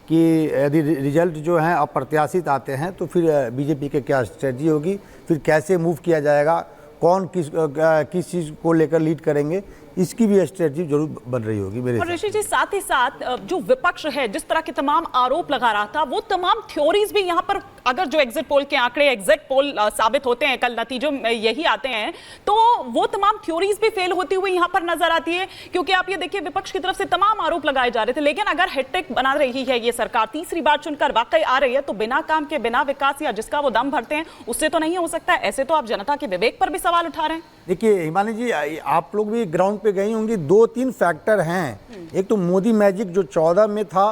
कि यदि रिजल्ट जो हैं अप्रत्याशित आते हैं तो फिर बीजेपी की क्या स्ट्रेटजी होगी, फिर कैसे मूव किया जाएगा, कौन किस चीज़ को लेकर लीड करेंगे, इसकी भी स्ट्रेटजी जरूर बन रही होगी मेरे और ऋषि जी साथ ही साथ जो विपक्ष है जिस तरह के तमाम आरोप लगा रहा था वो तमाम थ्योरीज भी यहाँ पर, अगर जो एग्जिट पोल के आंकड़े एग्जिट पोल साबित होते हैं, कल नतीजों में यही आते हैं, तो वो तमाम थ्योरीज भी फेल होती हुई यहाँ पर नजर आती है। क्योंकि आप ये देखिए विपक्ष की तरफ से तमाम आरोप लगाए जा रहे थे, लेकिन अगर हैट्रिक बना रही है ये सरकार, तीसरी बार चुनकर वाकई आ रही है, तो बिना काम के, बिना विकास या जिसका वो दम भरते हैं उससे तो नहीं हो सकता। ऐसे तो आप जनता के विवेक पर भी सवाल उठा रहे हैं। देखिए हिमानी जी, आप लोग भी ग्राउंड पे गई होंगी, 2-3 फैक्टर हैं। एक तो मोदी मैजिक जो 14 में था,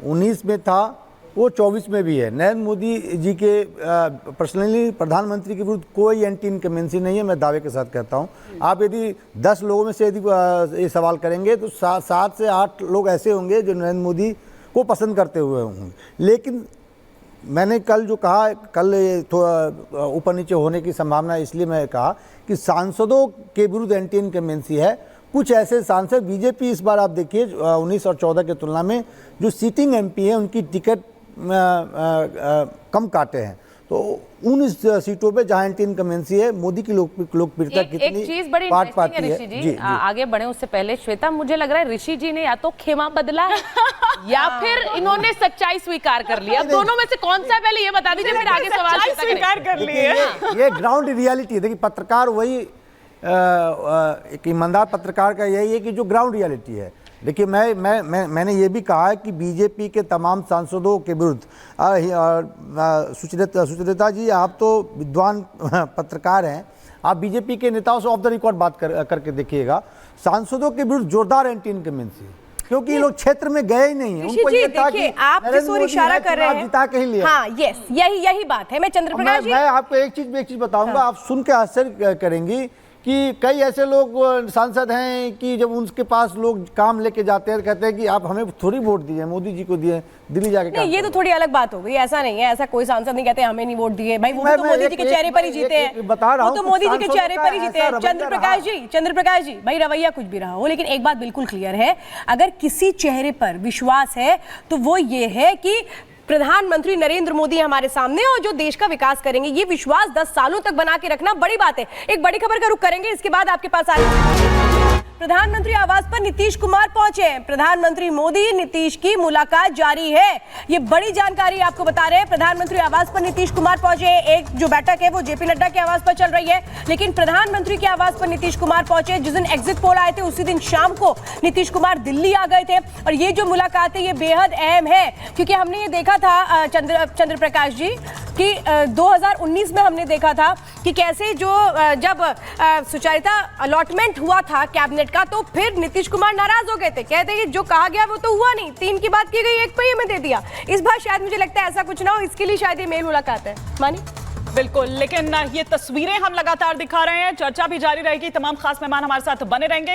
19 में था, वो 24 में भी है। नरेंद्र मोदी जी के पर्सनली प्रधानमंत्री के विरुद्ध कोई एंटी इनकमेंसी नहीं है, मैं दावे के साथ कहता हूँ। आप यदि 10 लोगों में से यदि ये सवाल करेंगे तो 7 से 8 लोग ऐसे होंगे जो नरेंद्र मोदी को पसंद करते हुए होंगे। लेकिन मैंने कल जो कहा, कल थोड़ा ऊपर नीचे होने की संभावना है, इसलिए मैं कहा कि सांसदों के विरुद्ध एंटी इनकमेंसी है। कुछ ऐसे सांसद बीजेपी इस बार आप देखिए 19 और 14 की तुलना में जो सीटिंग एमपी हैं उनकी टिकट कम काटे हैं। तो उन सीटों पे जहां एंटी इनकमेंसी है, मोदी की लोकप्रियता कितनी एक चीज बड़ी पाट पाती है। ऋषि जी, आगे बढ़े उससे पहले श्वेता, मुझे लग रहा है ऋषि जी ने या तो खेमा बदला है या फिर इन्होंने सच्चाई स्वीकार कर लिया। अब दोनों में से कौन सा है पहले ये बता दीजिए, फिर आगे सवाल स्वीकार कर लिए। ये ग्राउंड रियलिटी है। देखिए पत्रकार वही, एक ईमानदार पत्रकार का यही है कि जो ग्राउंड रियलिटी है। देखिए मैंने ये भी कहा है कि बीजेपी के तमाम सांसदों के विरुद्ध, सुचरिता जी आप तो विद्वान पत्रकार हैं, आप बीजेपी के नेताओं से ऑफ द रिकॉर्ड बात करके देखिएगा, सांसदों के विरुद्ध जोरदार एंटी इनकमेंसी, क्योंकि ये लोग क्षेत्र में गए ही नहीं है। उनको ये था कि आप किस ओर इशारा कर रहे हैं, जिता के ही लिया। हाँ, यस, यही बात है। मैं चंद्रप्रकाश जी, मैं आपको एक चीज बताऊंगा, आप सुन के आश्चर्य करेंगी कि कई ऐसे लोग सांसद हैं कि जब उनके पास लोग काम लेके जाते हैं कहते हैं कि आप हमें थोड़ी वोट दिए, मोदी जी को दिए, दिल्ली जाके नहीं, ये तो थोड़ी अलग बात हो गई। ऐसा नहीं है, ऐसा कोई सांसद नहीं कहते हमें नहीं वोट दिए। भाई वो तो मोदी जी के चेहरे पर ही जीते हैं, बता रहा हूं, तो मोदी जी के चेहरे पर ही जीते हैं। चंद्रप्रकाश जी, भाई रवैया कुछ भी रहा हो, लेकिन एक बात बिल्कुल क्लियर है, अगर किसी चेहरे पर विश्वास है तो वो ये है कि प्रधानमंत्री नरेंद्र मोदी हमारे सामने और जो देश का विकास करेंगे। ये विश्वास 10 सालों तक बना के रखना बड़ी बात है। एक बड़ी खबर का रुख करेंगे, इसके बाद आपके पास प्रधानमंत्री आवास पर नीतीश कुमार पहुंचे। प्रधानमंत्री मोदी नीतीश की मुलाकात जारी है, ये बड़ी जानकारी आपको बता रहे हैं। प्रधानमंत्री आवास पर नीतीश कुमार पहुंचे। एक जो बैठक है वो जेपी नड्डा के आवास पर चल रही है, लेकिन प्रधानमंत्री के आवास पर नीतीश कुमार पहुंचे। जिस दिन एग्जिट पोल आए थे उसी दिन शाम को नीतीश कुमार दिल्ली आ गए थे। और ये जो मुलाकात है ये बेहद अहम है, क्योंकि हमने ये देखा था चंद्रप्रकाश जी कि 2019 में हमने देखा था कि कैसे जो जब सुचारिता अलॉटमेंट हुआ था कैबिनेट का, तो फिर नीतीश कुमार नाराज हो गए थे, कहते कि जो कहा गया वो तो हुआ नहीं, 3 की बात की गई, 1 पहिए में दे दिया। इस बार शायद मुझे लगता है ऐसा कुछ ना हो, इसके लिए शायद ये मेल मुलाकात है। मानी बिल्कुल, लेकिन ये तस्वीरें हम लगातार दिखा रहे हैं, चर्चा भी जारी रहेगी, तमाम खास मेहमान हमारे साथ बने रहेंगे।